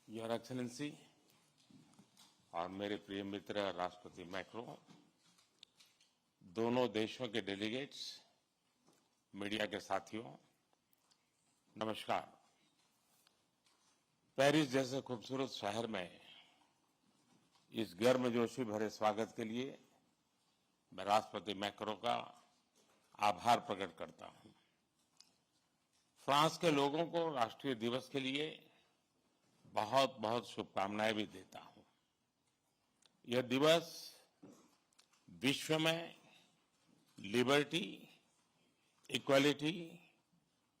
Your excellency और मेरे प्रिय मित्र राष्ट्रपति मैक्रो, दोनों देशों के डेलीगेट्स, मीडिया के साथियों, नमस्कार। पेरिस जैसे खूबसूरत शहर में इस गर्मजोशी भरे स्वागत के लिए मैं राष्ट्रपति मैक्रो का आभार प्रकट करता हूं। फ्रांस के लोगों को राष्ट्रीय दिवस के लिए बहुत बहुत शुभकामनाएं भी देता हूं। यह दिवस विश्व में लिबर्टी, इक्वालिटी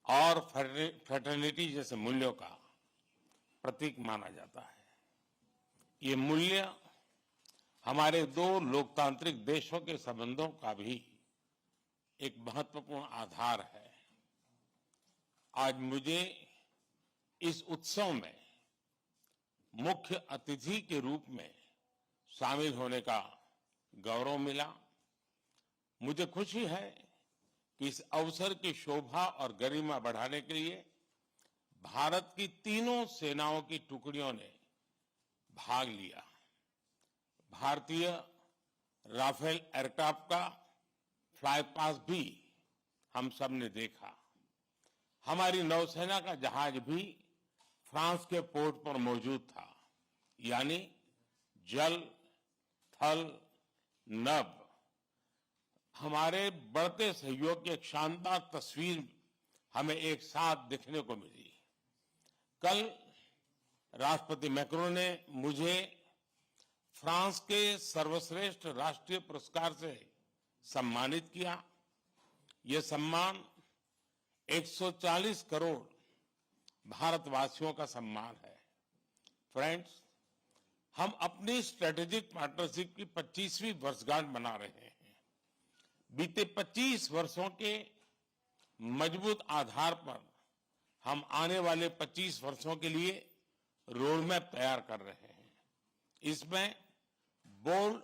और फ्रेटर्निटी जैसे मूल्यों का प्रतीक माना जाता है। ये मूल्य हमारे दो लोकतांत्रिक देशों के संबंधों का भी एक महत्वपूर्ण आधार है। आज मुझे इस उत्सव में मुख्य अतिथि के रूप में शामिल होने का गौरव मिला। मुझे खुशी है कि इस अवसर की शोभा और गरिमा बढ़ाने के लिए भारत की तीनों सेनाओं की टुकड़ियों ने भाग लिया। भारतीय राफेल एयरक्राफ्ट का फ्लाई पास्ट भी हम सब ने देखा। हमारी नौसेना का जहाज भी फ्रांस के पोर्ट पर मौजूद था, यानी जल, थल, नभ हमारे बढ़ते सहयोग की एक शानदार तस्वीर हमें एक साथ देखने को मिली। कल राष्ट्रपति मैक्रो ने मुझे फ्रांस के सर्वश्रेष्ठ राष्ट्रीय पुरस्कार से सम्मानित किया। यह सम्मान 140 करोड़ भारतवासियों का सम्मान है। फ्रेंड्स, हम अपनी स्ट्रेटेजिक पार्टनरशिप की 25वीं वर्षगांठ मना रहे हैं। बीते 25 वर्षों के मजबूत आधार पर हम आने वाले 25 वर्षों के लिए रोड मैप तैयार कर रहे हैं। इसमें बोल्ड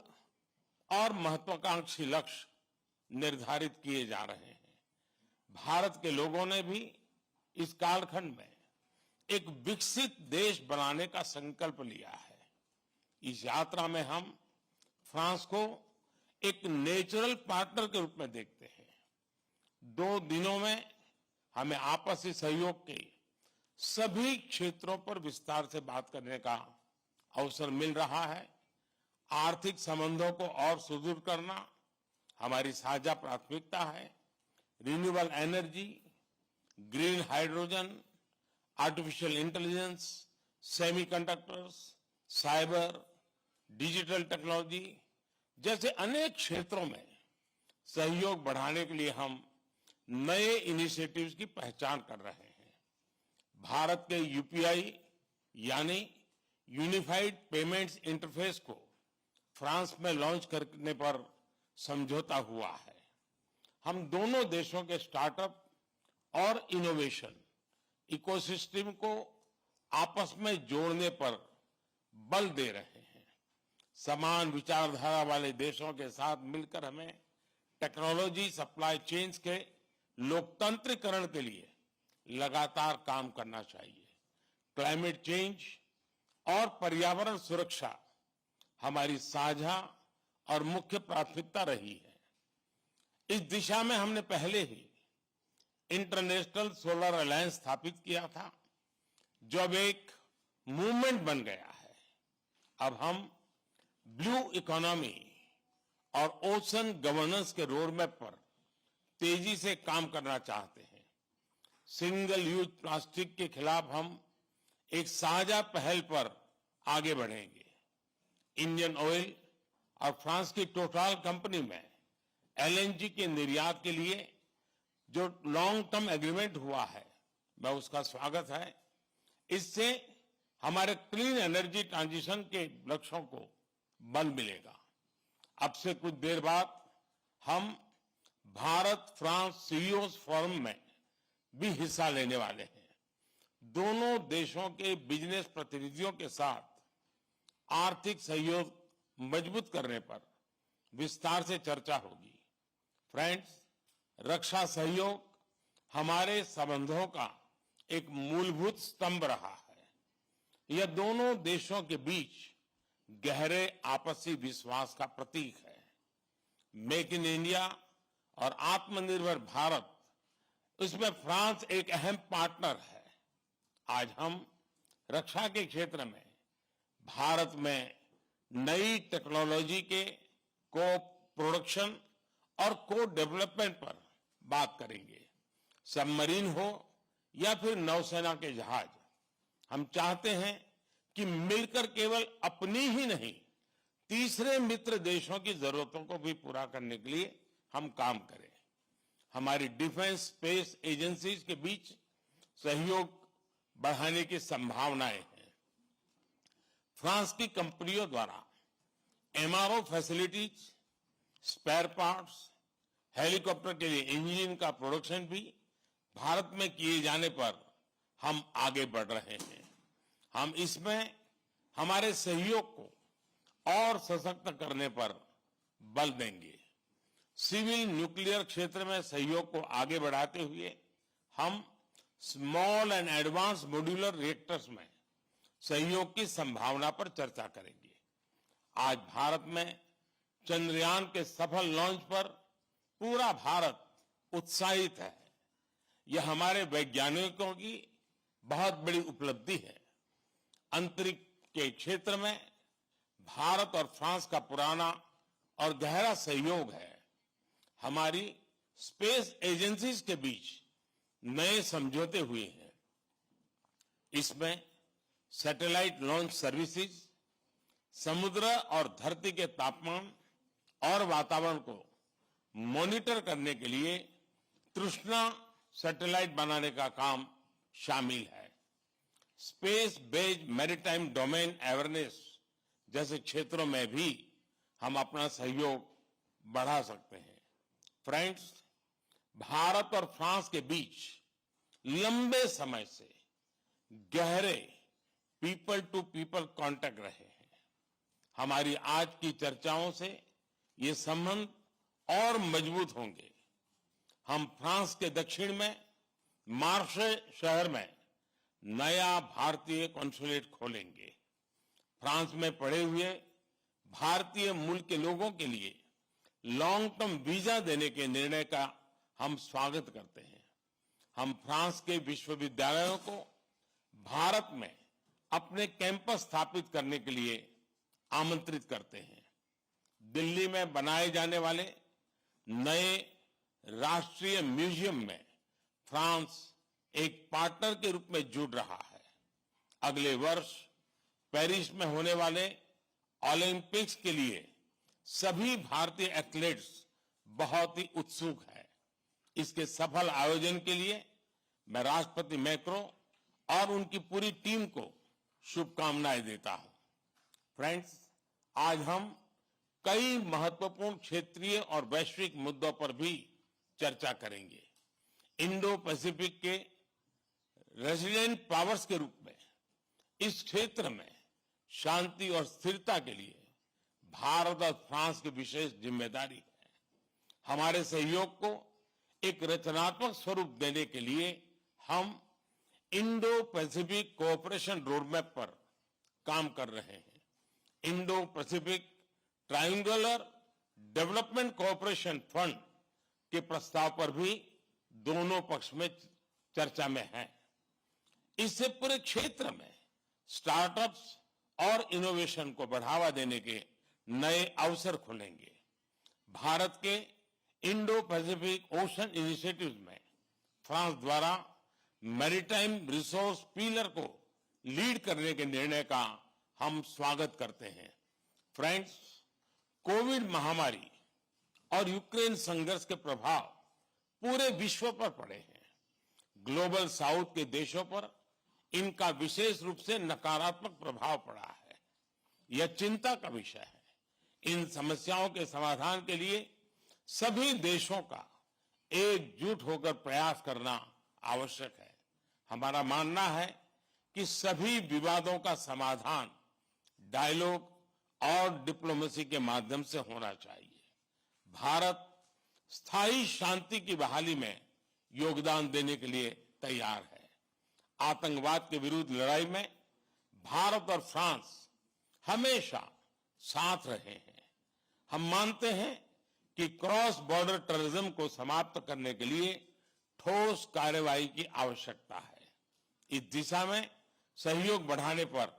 और महत्वाकांक्षी लक्ष्य निर्धारित किए जा रहे हैं। भारत के लोगों ने भी इस कालखंड में एक विकसित देश बनाने का संकल्प लिया है। इस यात्रा में हम फ्रांस को एक नेचुरल पार्टनर के रूप में देखते हैं। 2 दिनों में हमें आपसी सहयोग के सभी क्षेत्रों पर विस्तार से बात करने का अवसर मिल रहा है। आर्थिक संबंधों को और सुदृढ़ करना हमारी साझा प्राथमिकता है। Renewable energy, green hydrogen, artificial intelligence, semiconductors, cyber, digital technology जैसे अनेक क्षेत्रों में सहयोग बढ़ाने के लिए हम नए इनिशिएटिव्स की पहचान कर रहे हैं। भारत के यूपीआई यानी यूनिफाइड पेमेंट्स इंटरफेस को फ्रांस में लॉन्च करने पर समझौता हुआ है। हम दोनों देशों के स्टार्टअप और इनोवेशन इकोसिस्टम को आपस में जोड़ने पर बल दे रहे हैं। समान विचारधारा वाले देशों के साथ मिलकर हमें टेक्नोलॉजी सप्लाई चेन्स के लोकतंत्रीकरण के लिए लगातार काम करना चाहिए। क्लाइमेट चेंज और पर्यावरण सुरक्षा हमारी साझा और मुख्य प्राथमिकता रही है। इस दिशा में हमने पहले ही इंटरनेशनल सोलर अलायंस स्थापित किया था, जो अब एक मूवमेंट बन गया है। अब हम ब्लू इकोनॉमी और ओशन गवर्नेंस के रोडमैप पर तेजी से काम करना चाहते हैं। सिंगल यूज प्लास्टिक के खिलाफ हम एक साझा पहल पर आगे बढ़ेंगे। इंडियन ऑयल और फ्रांस की टोटल कंपनी में एलएनजी के निर्यात के लिए जो लॉन्ग टर्म एग्रीमेंट हुआ है, मैं उसका स्वागत है। इससे हमारे क्लीन एनर्जी ट्रांजिशन के लक्ष्यों को बल मिलेगा। अब से कुछ देर बाद हम भारत फ्रांस सीईओज फोरम में भी हिस्सा लेने वाले हैं। दोनों देशों के बिजनेस प्रतिनिधियों के साथ आर्थिक सहयोग मजबूत करने पर विस्तार से चर्चा होगी। फ्रेंड्स, रक्षा सहयोग हमारे संबंधों का एक मूलभूत स्तंभ रहा है। यह दोनों देशों के बीच गहरे आपसी विश्वास का प्रतीक है। मेक इन इंडिया और आत्मनिर्भर भारत, इसमें फ्रांस एक अहम पार्टनर है। आज हम रक्षा के क्षेत्र में भारत में नई टेक्नोलॉजी के को प्रोडक्शन और को डेवलपमेंट पर बात करेंगे। सबमरीन हो या फिर नौसेना के जहाज, हम चाहते हैं कि मिलकर केवल अपनी ही नहीं, तीसरे मित्र देशों की जरूरतों को भी पूरा करने के लिए हम काम करें। हमारी डिफेंस स्पेस एजेंसीज के बीच सहयोग बढ़ाने की संभावनाएं हैं। फ्रांस की कंपनियों द्वारा MRO facilities, spare parts, helicopter के लिए इंजन का प्रोडक्शन भी भारत में किए जाने पर हम आगे बढ़ रहे हैं। हम इसमें हमारे सहयोग को और सशक्त करने पर बल देंगे। सिविल न्यूक्लियर क्षेत्र में सहयोग को आगे बढ़ाते हुए हम small and advance modular reactors में सहयोग की संभावना पर चर्चा करेंगे। आज भारत में चंद्रयान के सफल लॉन्च पर पूरा भारत उत्साहित है। यह हमारे वैज्ञानिकों की बहुत बड़ी उपलब्धि है। अंतरिक्ष के क्षेत्र में भारत और फ्रांस का पुराना और गहरा सहयोग है। हमारी स्पेस एजेंसीज के बीच नए समझौते हुए हैं। इसमें सैटेलाइट लॉन्च सर्विसेज, समुद्र और धरती के तापमान और वातावरण को मॉनिटर करने के लिए तृष्णा सैटेलाइट बनाने का काम शामिल है। Space based maritime domain awareness जैसे क्षेत्रों में भी हम अपना सहयोग बढ़ा सकते हैं। फ्रेंड्स, भारत और फ्रांस के बीच लंबे समय से गहरे पीपल टू पीपल कांटेक्ट रहे हैं। हमारी आज की चर्चाओं से ये संबंध और मजबूत होंगे। हम फ्रांस के दक्षिण में मार्से शहर में नया भारतीय कॉन्सुलेट खोलेंगे। फ्रांस में पड़े हुए भारतीय मूल के लोगों के लिए लॉन्ग टर्म वीजा देने के निर्णय का हम स्वागत करते हैं। हम फ्रांस के विश्वविद्यालयों को भारत में अपने कैंपस स्थापित करने के लिए आमंत्रित करते हैं। दिल्ली में बनाए जाने वाले नए राष्ट्रीय म्यूजियम में फ्रांस एक पार्टनर के रूप में जुड़ रहा है। अगले वर्ष पेरिस में होने वाले ओलंपिक्स के लिए सभी भारतीय एथलीट्स बहुत ही उत्सुक हैं। इसके सफल आयोजन के लिए मैं राष्ट्रपति मैक्रो और उनकी पूरी टीम को शुभकामनाएं देता हूं। फ्रेंड्स, आज हम कई महत्वपूर्ण क्षेत्रीय और वैश्विक मुद्दों पर भी चर्चा करेंगे। इंडो पैसिफिक के रेसिलिएंट पावर्स के रूप में इस क्षेत्र में शांति और स्थिरता के लिए भारत और फ्रांस की विशेष जिम्मेदारी है। हमारे सहयोग को एक रचनात्मक स्वरूप देने के लिए हम इंडो पैसिफिक कोऑपरेशन रोडमैप पर काम कर रहे हैं। Indo Pacific triangular development cooperation fund के प्रस्ताव पर भी दोनों पक्ष में चर्चा में है। इससे पूरे क्षेत्र में स्टार्टअप्स और इनोवेशन को बढ़ावा देने के नए अवसर खुलेंगे। भारत के इंडो पैसिफिक ओशन इनिशिएटिव में फ्रांस द्वारा मैरीटाइम रिसोर्स पिलर को लीड करने के निर्णय का हम स्वागत करते हैं। फ्रेंड्स, कोविड महामारी और यूक्रेन संघर्ष के प्रभाव पूरे विश्व पर पड़े हैं। ग्लोबल साउथ के देशों पर इनका विशेष रूप से नकारात्मक प्रभाव पड़ा है। यह चिंता का विषय है। इन समस्याओं के समाधान के लिए सभी देशों का एकजुट होकर प्रयास करना आवश्यक है। हमारा मानना है कि सभी विवादों का समाधान डायलॉग और डिप्लोमेसी के माध्यम से होना चाहिए। भारत स्थायी शांति की बहाली में योगदान देने के लिए तैयार है। आतंकवाद के विरुद्ध लड़ाई में भारत और फ्रांस हमेशा साथ रहे हैं। हम मानते हैं कि क्रॉस बॉर्डर टेररिज्म को समाप्त करने के लिए ठोस कार्रवाई की आवश्यकता है। इस दिशा में सहयोग बढ़ाने पर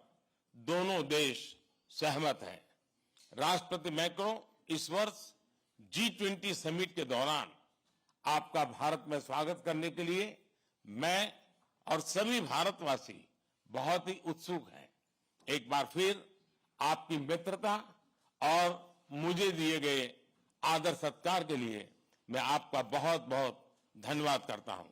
दोनों देश सहमत हैं। राष्ट्रपति मैक्रो इस वर्ष G20 समिट के दौरान आपका भारत में स्वागत करने के लिए मैं और सभी भारतवासी बहुत ही उत्सुक हैं। एक बार फिर आपकी मित्रता और मुझे दिए गए आदर सत्कार के लिए मैं आपका बहुत बहुत धन्यवाद करता हूं।